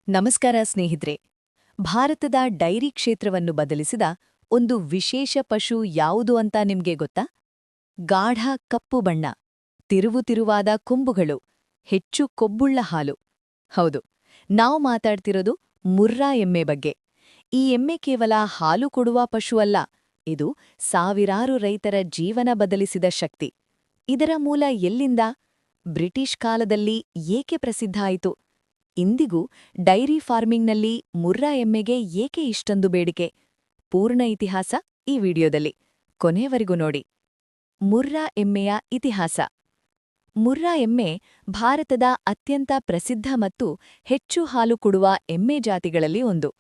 ನಮಸ್ಕಾರ ಸ್ನೇಹಿತರೆ. ಭಾರತದ ಡೈರಿ ಕ್ಷೇತ್ರವನ್ನು ಬದಲಿಸಿದ ಒಂದು ವಿಶೇಷ ಪಶು ಯಾವುದು ಅಂತ ನಿಮ್ಗೆ ಗೊತ್ತಾ? ಗಾಢ ಕಪ್ಪು ಬಣ್ಣ, ತಿರುವಾದ ಕೊಂಬುಗಳು, ಹೆಚ್ಚು ಕೊಬ್ಬುಳ್ಳ ಹಾಲು. ಹೌದು, ನಾವು ಮಾತಾಡ್ತಿರೋದು ಮುರ್ರಾ ಎಮ್ಮೆ ಬಗ್ಗೆ. ಈ ಎಮ್ಮೆ ಕೇವಲ ಹಾಲು ಕೊಡುವ ಪಶು ಅಲ್ಲ, ಇದು ಸಾವಿರಾರು ರೈತರ ಜೀವನ ಬದಲಿಸಿದ ಶಕ್ತಿ. ಇದರ ಮೂಲ ಎಲ್ಲಿಂದ? ಬ್ರಿಟಿಷ್ ಕಾಲದಲ್ಲಿ ಏಕೆ ಪ್ರಸಿದ್ಧ ಆಯಿತು? ಇಂದಿಗೂ ಡೈರಿ ಫಾರ್ಮಿಂಗ್ನಲ್ಲಿ ಮುರ್ರಾ ಎಮ್ಮೆಗೆ ಏಕೆ ಇಷ್ಟೊಂದು ಬೇಡಿಕೆ? ಪೂರ್ಣ ಇತಿಹಾಸ ಈ ವಿಡಿಯೋದಲ್ಲಿ. ಕೊನೆಯವರೆಗೂ ನೋಡಿ. ಮುರ್ರಾ ಎಮ್ಮೆಯ ಇತಿಹಾಸ. ಮುರ್ರಾ ಎಮ್ಮೆ ಭಾರತದ ಅತ್ಯಂತ ಪ್ರಸಿದ್ಧ ಮತ್ತು ಹೆಚ್ಚು ಹಾಲು ಕೊಡುವ ಎಮ್ಮೆ ಜಾತಿಗಳಲ್ಲಿ ಒಂದು.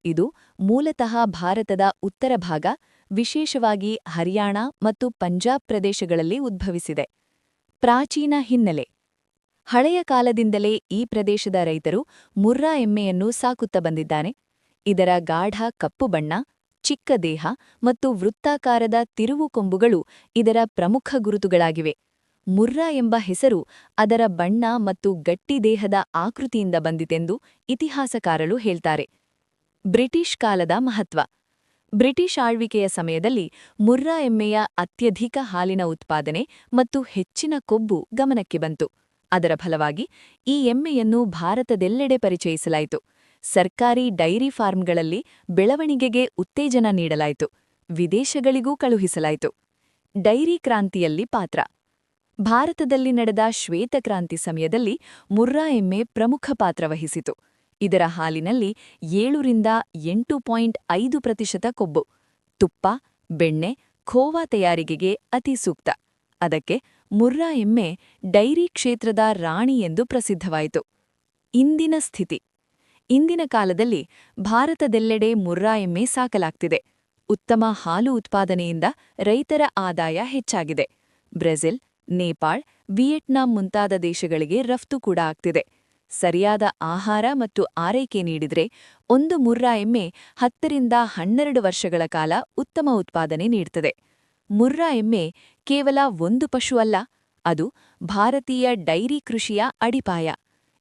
ಇದು ಮೂಲತಃ ಭಾರತದ ಉತ್ತರ ಭಾಗ, ವಿಶೇಷವಾಗಿ ಹರಿಯಾಣ ಮತ್ತು ಪಂಜಾಬ್ ಪ್ರದೇಶಗಳಲ್ಲಿ ಉದ್ಭವಿಸಿದೆ. ಪ್ರಾಚೀನ ಹಿನ್ನೆಲೆ. ಹಳೆಯ ಕಾಲದಿಂದಲೇ ಈ ಪ್ರದೇಶದ ರೈತರು ಮುರ್ರಾ ಎಮ್ಮೆಯನ್ನು ಸಾಕುತ್ತಾ ಬಂದಿದ್ದಾನೆ. ಇದರ ಗಾಢ ಕಪ್ಪು ಬಣ್ಣ, ಚಿಕ್ಕ ದೇಹ ಮತ್ತು ವೃತ್ತಾಕಾರದ ತಿರುವು ಕೊಂಬುಗಳು ಇದರ ಪ್ರಮುಖ ಗುರುತುಗಳಾಗಿವೆ. ಮುರ್ರಾ ಎಂಬ ಹೆಸರು ಅದರ ಬಣ್ಣ ಮತ್ತು ಗಟ್ಟಿ ದೇಹದ ಆಕೃತಿಯಿಂದ ಬಂದಿತೆಂದು ಇತಿಹಾಸಕಾರರು ಹೇಳ್ತಾರೆ. ಬ್ರಿಟಿಷ್ ಕಾಲದ ಮಹತ್ವ. ಬ್ರಿಟಿಷ್ ಆಳ್ವಿಕೆಯ ಸಮಯದಲ್ಲಿ ಮುರ್ರಾ ಎಮ್ಮೆಯ ಅತ್ಯಧಿಕ ಹಾಲಿನ ಉತ್ಪಾದನೆ ಮತ್ತು ಹೆಚ್ಚಿನ ಕೊಬ್ಬು ಗಮನಕ್ಕೆ ಬಂತು. ಅದರ ಫಲವಾಗಿ ಈ ಎಮ್ಮೆಯನ್ನು ಭಾರತದೆಲ್ಲೆಡೆ ಪರಿಚಯಿಸಲಾಯಿತು. ಸರ್ಕಾರಿ ಡೈರಿ ಫಾರ್ಮ್ಗಳಲ್ಲಿ ಬೆಳವಣಿಗೆಗೆ ಉತ್ತೇಜನ ನೀಡಲಾಯಿತು. ವಿದೇಶಗಳಿಗೂ ಕಳುಹಿಸಲಾಯಿತು. ಡೈರಿ ಕ್ರಾಂತಿಯಲ್ಲಿ ಪಾತ್ರ. ಭಾರತದಲ್ಲಿ ನಡೆದ ಶ್ವೇತಕ್ರಾಂತಿ ಸಮಯದಲ್ಲಿ ಮುರ್ರಾ ಎಮ್ಮೆ ಪ್ರಮುಖ ಪಾತ್ರ ವಹಿಸಿತು. ಇದರ ಹಾಲಿನಲ್ಲಿ 7-8.5% ಕೊಬ್ಬು. ತುಪ್ಪ, ಬೆಣ್ಣೆ, ಖೋವಾ ತಯಾರಿಕೆಗೆ ಅತಿ ಸೂಕ್ತ. ಅದಕ್ಕೆ ಮುರ್ರಾ ಎಮ್ಮೆ ಡೈರಿ ಕ್ಷೇತ್ರದ ರಾಣಿ ಎಂದು ಪ್ರಸಿದ್ಧವಾಯಿತು. ಇಂದಿನ ಸ್ಥಿತಿ. ಇಂದಿನ ಕಾಲದಲ್ಲಿ ಭಾರತದೆಲ್ಲೆಡೆ ಮುರ್ರಾ ಎಮ್ಮೆ ಸಾಕಲಾಗ್ತಿದೆ. ಉತ್ತಮ ಹಾಲು ಉತ್ಪಾದನೆಯಿಂದ ರೈತರ ಆದಾಯ ಹೆಚ್ಚಾಗಿದೆ. ಬ್ರೆಜಿಲ್, ನೇಪಾಳ್, ವಿಯೆಟ್ನಾಂ ಮುಂತಾದ ದೇಶಗಳಿಗೆ ರಫ್ತು ಕೂಡ ಆಗ್ತಿದೆ. ಸರಿಯಾದ ಆಹಾರ ಮತ್ತು ಆರೈಕೆ ನೀಡಿದ್ರೆ ಒಂದು ಮುರ್ರಾ ಎಮ್ಮೆ 10-12 ವರ್ಷಗಳ ಕಾಲ ಉತ್ತಮ ಉತ್ಪಾದನೆ ನೀಡುತ್ತದೆ. ಮುರ್ರಾ ಎಮ್ಮೆ ಕೇವಲ ಒಂದು ಪಶು ಅಲ್ಲ, ಅದು ಭಾರತೀಯ ಡೈರಿ ಕೃಷಿಯ ಅಡಿಪಾಯ.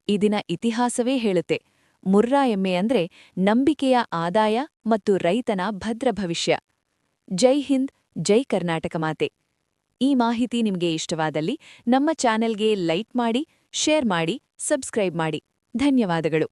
ಇದಿನ ಇತಿಹಾಸವೇ ಹೇಳುತ್ತೆ, ಮುರ್ರಾ ಎಮ್ಮೆ ಅಂದ್ರೆ ನಂಬಿಕೆಯ ಆದಾಯ ಮತ್ತು ರೈತನ ಭದ್ರ ಭವಿಷ್ಯ. ಜೈ ಹಿಂದ್, ಜೈ ಕರ್ನಾಟಕ ಮಾತೆ. ಈ ಮಾಹಿತಿ ನಿಮಗೆ ಇಷ್ಟವಾದಲ್ಲಿ ನಮ್ಮ ಚಾನೆಲ್ಗೆ ಲೈಕ್ ಮಾಡಿ, ಶೇರ್ ಮಾಡಿ, ಸಬ್ಸ್ಕ್ರೈಬ್ ಮಾಡಿ. ಧನ್ಯವಾದಗಳು.